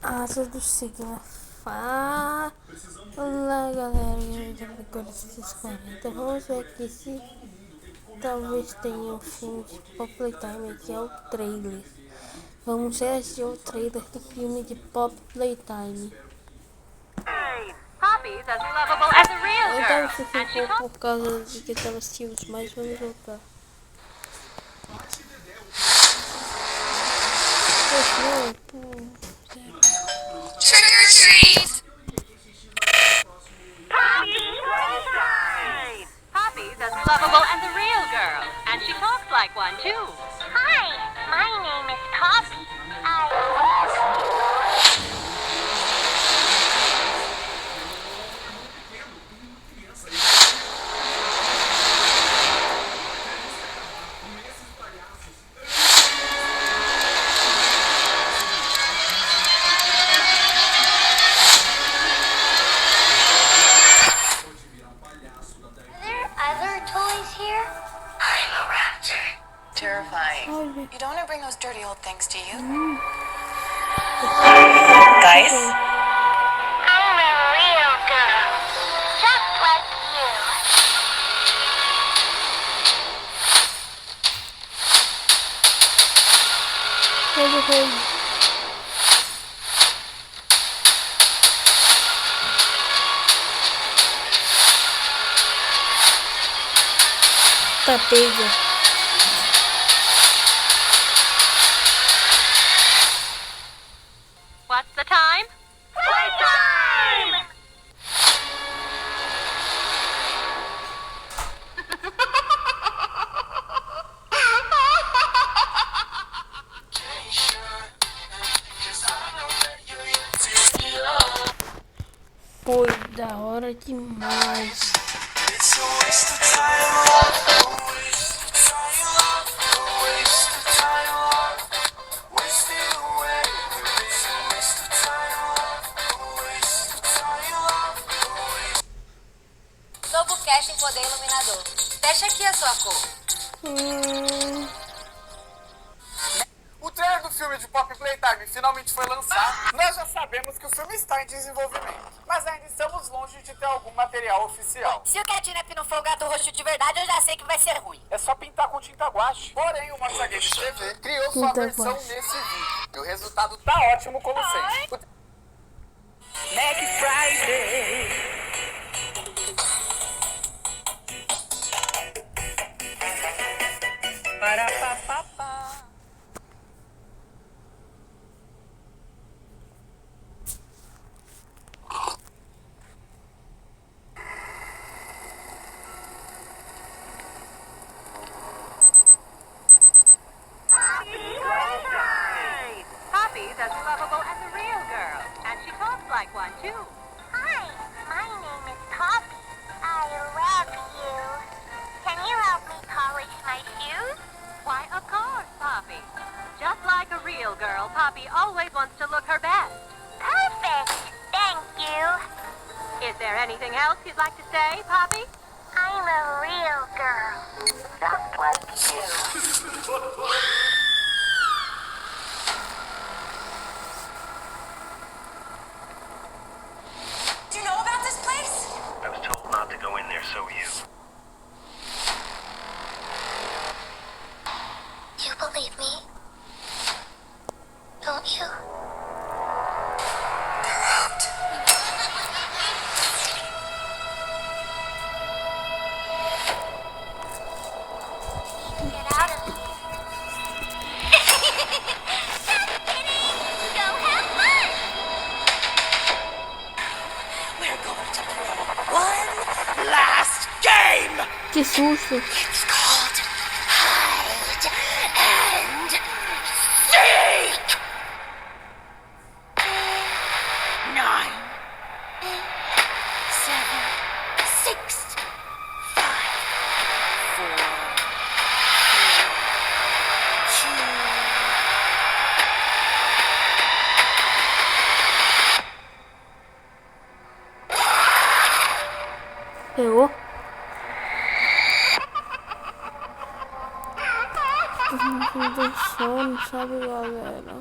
Asa do signo Fá. Olá galera, agora 6h40. Vamos ver aqui se talvez tenha um filme de Pop Playtime. Aqui é o trailer. Vamos assistir o trailer do filme de Pop Playtime. Poppy's as lovable as a real Eu girl, tava assistindo and she por causa de que tava assistindo, mas vamos voltar. Trick or treat! Poppy's Playtime! Poppy's as lovable as a real girl, and she talks like one too. Hi, my name is Poppy. I love you. Are there other toys here? Terrifying. You don't want to bring those dirty old things, do you? Guys? I'm a real girl, just like you. Tá pega. What's the time? Playtime! Foi da hora demais. Novo casting poder iluminador. Fecha aqui a sua cor. O trailer do filme de Pop Playtime finalmente foi lançado. Nós já sabemos que o filme está em desenvolvimento, mas ainda estamos longe de ter algum material oficial. Se o Catnap não for o gato roxo de verdade, eu já sei que vai ser ruim. É só pintar com tinta guache. Porém, o Mostra Games TV criou sua Tinta versão guache. nesse vídeo. E o resultado tá ótimo, como sempre. Black Friday. Para papapá. Poppy's as lovable as a real girl, and she talks like one too. Hi, my name is Poppy. I love you. Can you help me polish my shoes? Why, of course, Poppy. Just like a real girl, Poppy always wants to look her best. Perfect. Thank you. Is there anything else you'd like to say, Poppy? I'm a real girl, just like you. Do you know about this place? I was told not to go in there, so you. You believe me? Don't you? Get out of here. Just kidding. Go have fun. We're going to play one last game. Que susto. It's called Hide and Seek. 9, 7, 6, 5, 4, 2. Pegou? Todo mundo com sono, sabe, galera?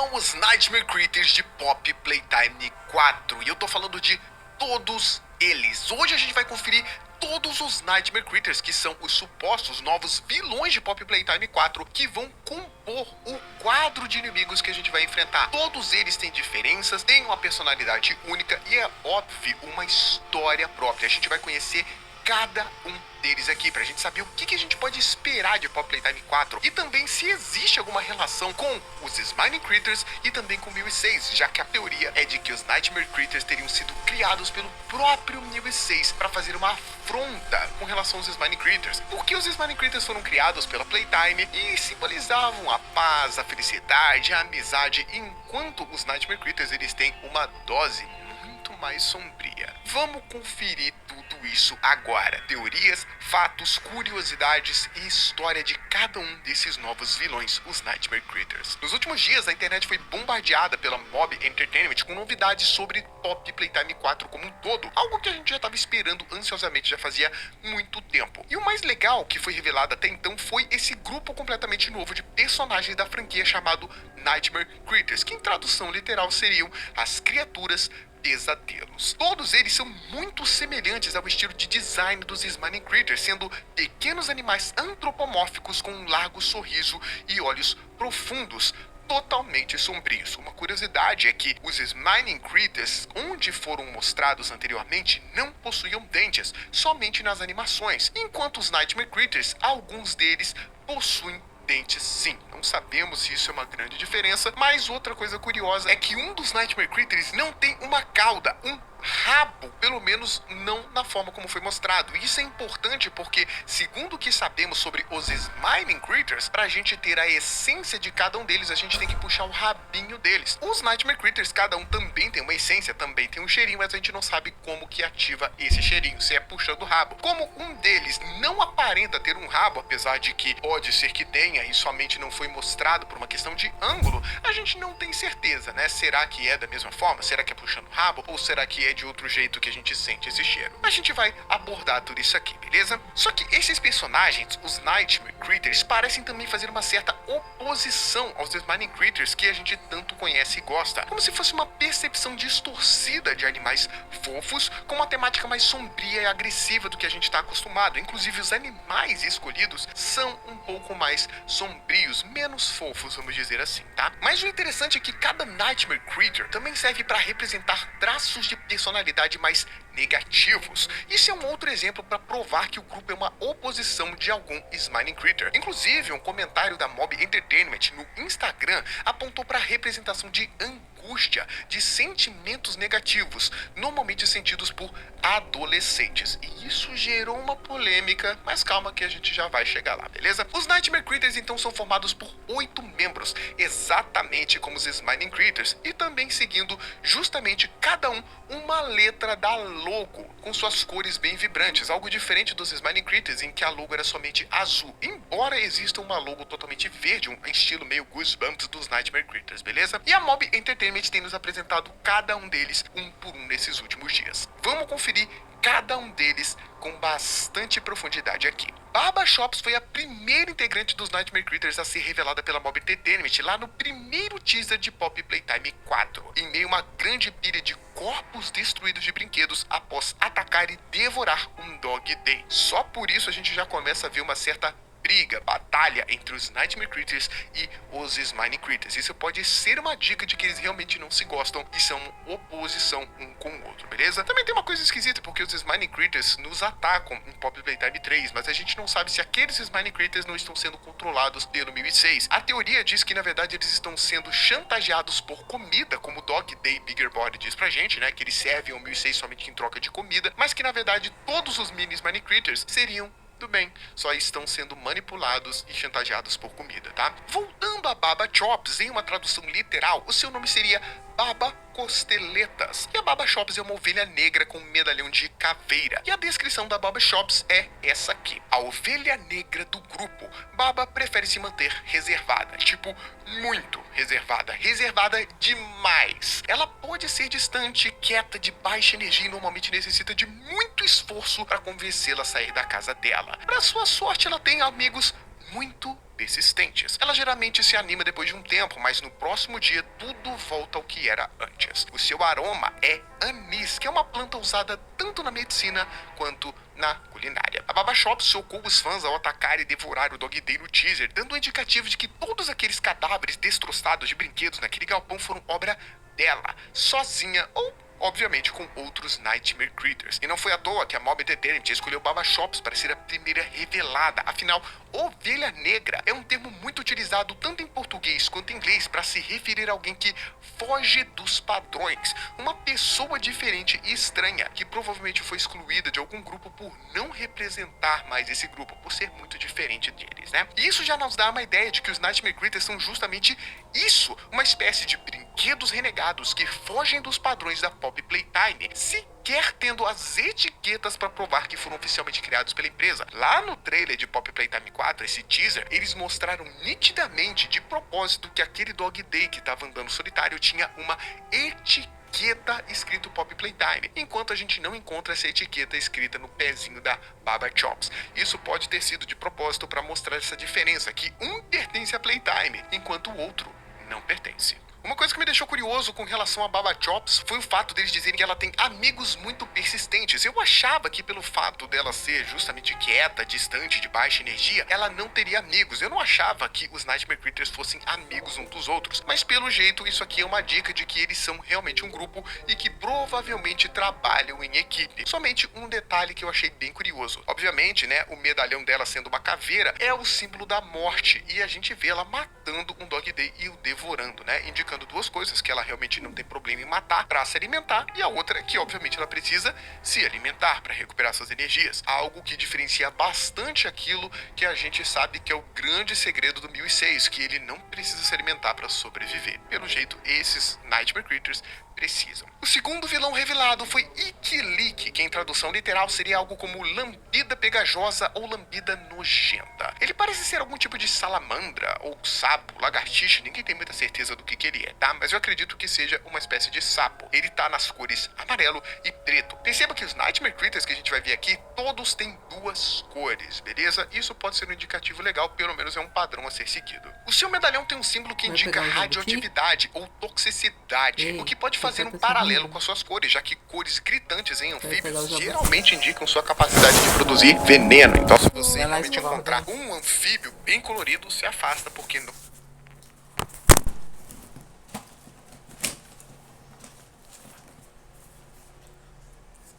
são os Nightmare Critters de Pop Playtime 4. E eu tô falando de todos eles. Hoje a gente vai conferir todos os Nightmare Critters, que são os supostos novos vilões de Pop Playtime 4, que vão compor o quadro de inimigos que a gente vai enfrentar. Todos eles têm diferenças, têm uma personalidade única e, é óbvio, uma história própria. A gente vai conhecer cada um deles aqui, pra gente saber o que a gente pode esperar de Pop Playtime 4 e também se existe alguma relação com os Smiling Critters e também com 1006, já que a teoria é de que os Nightmare Critters teriam sido criados pelo próprio 1006 para fazer uma afronta com relação aos Smiling Critters, porque os Smiling Critters foram criados pela Playtime e simbolizavam a paz, a felicidade, a amizade, enquanto os Nightmare Critters eles têm uma dose muito mais sombria. Vamos conferir tudo isso agora. Teorias, fatos, curiosidades e história de cada um desses novos vilões, os Nightmare Critters. Nos últimos dias, a internet foi bombardeada pela Mob Entertainment com novidades sobre Pop Playtime 4 como um todo, algo que a gente já estava esperando ansiosamente já fazia muito tempo. E o mais legal que foi revelado até então foi esse grupo completamente novo de personagens da franquia chamado Nightmare Critters, que em tradução literal seriam as criaturas pesadelos. Todos eles são muito semelhantes ao estilo de design dos Smiling Critters, sendo pequenos animais antropomórficos com um largo sorriso e olhos profundos, totalmente sombrios. Uma curiosidade é que os Smiling Critters, onde foram mostrados anteriormente, não possuíam dentes, somente nas animações, enquanto os Nightmare Critters, alguns deles possuem dentes sim. Não sabemos se isso é uma grande diferença, mas outra coisa curiosa é que um dos Nightmare Critters não tem uma cauda, um rabo, pelo menos não na forma como foi mostrado. E isso é importante porque, segundo o que sabemos sobre os Smiling Critters, pra gente ter a essência de cada um deles, a gente tem que puxar o rabinho deles. Os Nightmare Critters, cada um também tem uma essência, também tem um cheirinho, mas a gente não sabe como que ativa esse cheirinho, se é puxando o rabo. Como um deles não aparenta ter um rabo, apesar de que pode ser que tenha e somente não foi mostrado por uma questão de ângulo, a gente não tem certeza, né? Será que é da mesma forma? Será que é puxando o rabo? Ou será que é de outro jeito que a gente sente esse cheiro? A gente vai abordar tudo isso aqui, beleza? Só que esses personagens, os Nightmare Critters, parecem também fazer uma certa oposição aos Smiling Critters que a gente tanto conhece e gosta, como se fosse uma percepção distorcida de animais fofos com uma temática mais sombria e agressiva do que a gente está acostumado. Inclusive os animais escolhidos são um pouco mais sombrios, menos fofos, vamos dizer assim, tá? Mas o interessante é que cada Nightmare Critter também serve para representar traços de personalidade mais negativos. Isso é um outro exemplo para provar que o grupo é uma oposição de algum Smiling Critter. Inclusive, um comentário da Mob Entertainment no Instagram apontou para a representação de angústia, de sentimentos negativos, normalmente sentidos por adolescentes. E isso gerou uma polêmica, mas calma que a gente já vai chegar lá, beleza? Os Nightmare Critters então são formados por 8 membros, exatamente como os Smiling Critters, e também seguindo justamente cada um uma letra da logo, com suas cores bem vibrantes, algo diferente dos Smiling Critters, em que a logo era somente azul, embora exista uma logo totalmente verde, um estilo meio Goosebumps dos Nightmare Critters, beleza? E a Mob Entertainment tem nos apresentado cada um deles um por um nesses últimos dias. Vamos conferir cada um deles com bastante profundidade aqui. Baba Shops foi a primeira integrante dos Nightmare Critters a ser revelada pela Mob Entertainment lá no primeiro teaser de Pop Playtime 4, em meio a uma grande pilha de corpos destruídos de brinquedos após atacar e devorar um Dog Day. Só por isso a gente já começa a ver uma certa briga, batalha entre os Nightmare Critters e os Smiling Critters. Isso pode ser uma dica de que eles realmente não se gostam e são oposição um com o outro, beleza? Também tem uma coisa esquisita, porque os Smiling Critters nos atacam em Pop Playtime 3, mas a gente não sabe se aqueles Smiling Critters não estão sendo controlados pelo 1006. A teoria diz que, na verdade, eles estão sendo chantageados por comida, como o Dog Day Bigger Body diz pra gente, né? Que eles servem ao 1006 somente em troca de comida, mas que, na verdade, todos os mini Smiling Critters seriam do bem, só estão sendo manipulados e chantageados por comida, tá? Voltando a Baba Chops, em uma tradução literal, o seu nome seria Baba Costeletas. E a Baba Shops é uma ovelha negra com um medalhão de caveira. E a descrição da Baba Shops é essa aqui: a ovelha negra do grupo. Baba prefere se manter reservada, tipo, muito reservada, reservada demais. Ela pode ser distante, quieta, de baixa energia e normalmente necessita de muito esforço para convencê-la a sair da casa dela. Para sua sorte, ela tem amigos muito persistentes. Ela geralmente se anima depois de um tempo, mas no próximo dia tudo volta ao que era antes. O seu aroma é anis, que é uma planta usada tanto na medicina quanto na culinária. A Baba Shops chocou os fãs ao atacar e devorar o Dog Day no teaser, dando um indicativo de que todos aqueles cadáveres destroçados de brinquedos naquele galpão foram obra dela, sozinha ou obviamente com outros Nightmare Creatures. E não foi à toa que a Mob Entertainment escolheu Baba Shops para ser a primeira revelada. Afinal, ovelha negra é um termo muito utilizado tanto em português quanto em inglês para se referir a alguém que foge dos padrões. Uma pessoa diferente e estranha que provavelmente foi excluída de algum grupo por não representar mais esse grupo, por ser muito diferente deles, né? E isso já nos dá uma ideia de que os Nightmare Creatures são justamente isso, uma espécie de brinquedos renegados que fogem dos padrões da Pop Playtime, sequer tendo as etiquetas para provar que foram oficialmente criados pela empresa. Lá no trailer de Pop Playtime 4, esse teaser, eles mostraram nitidamente, de propósito, que aquele Dog Day que estava andando solitário tinha uma etiqueta escrito Pop Playtime, enquanto a gente não encontra essa etiqueta escrita no pezinho da Baba Shops. Isso pode ter sido de propósito para mostrar essa diferença, que um pertence a Playtime, enquanto o outro não pertence. Uma coisa que me deixou curioso com relação a Baba Shops foi o fato deles dizerem que ela tem amigos muito persistentes. Eu achava que pelo fato dela ser justamente quieta, distante, de baixa energia, ela não teria amigos. Eu não achava que os Nightmare Creatures fossem amigos uns dos outros. Mas pelo jeito, isso aqui é uma dica de que eles são realmente um grupo e que provavelmente trabalham em equipe. Somente um detalhe que eu achei bem curioso. Obviamente, né, o medalhão dela sendo uma caveira é o símbolo da morte. E a gente vê ela matando um Dog Day e o devorando, né? Indicando duas coisas: que ela realmente não tem problema em matar para se alimentar, e a outra é que obviamente ela precisa se alimentar para recuperar suas energias, algo que diferencia bastante aquilo que a gente sabe que é o grande segredo do 1006, que ele não precisa se alimentar para sobreviver. Pelo jeito, esses Nightmare Creatures precisam. O segundo vilão revelado foi Ikilik, que em tradução literal seria algo como lambida pegajosa ou lambida nojenta. Ele parece ser algum tipo de salamandra ou sapo, lagartixa, ninguém tem muita certeza do que ele é, tá? Mas eu acredito que seja uma espécie de sapo. Ele tá nas cores amarelo e preto. Perceba que os Nightmare Creatures que a gente vai ver aqui, todos têm duas cores, beleza? Isso pode ser um indicativo legal, pelo menos é um padrão a ser seguido. O seu medalhão tem um símbolo que indica radioatividade ou toxicidade, o que pode fazer um paralelo com as suas cores, já que cores gritantes em anfíbios geralmente indicam sua capacidade de produzir veneno. Então, se você realmente encontrar um anfíbio bem colorido, se afasta, porque não...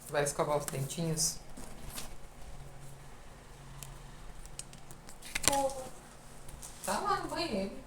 Vai escovar os dentinhos? Tá lá no banheiro.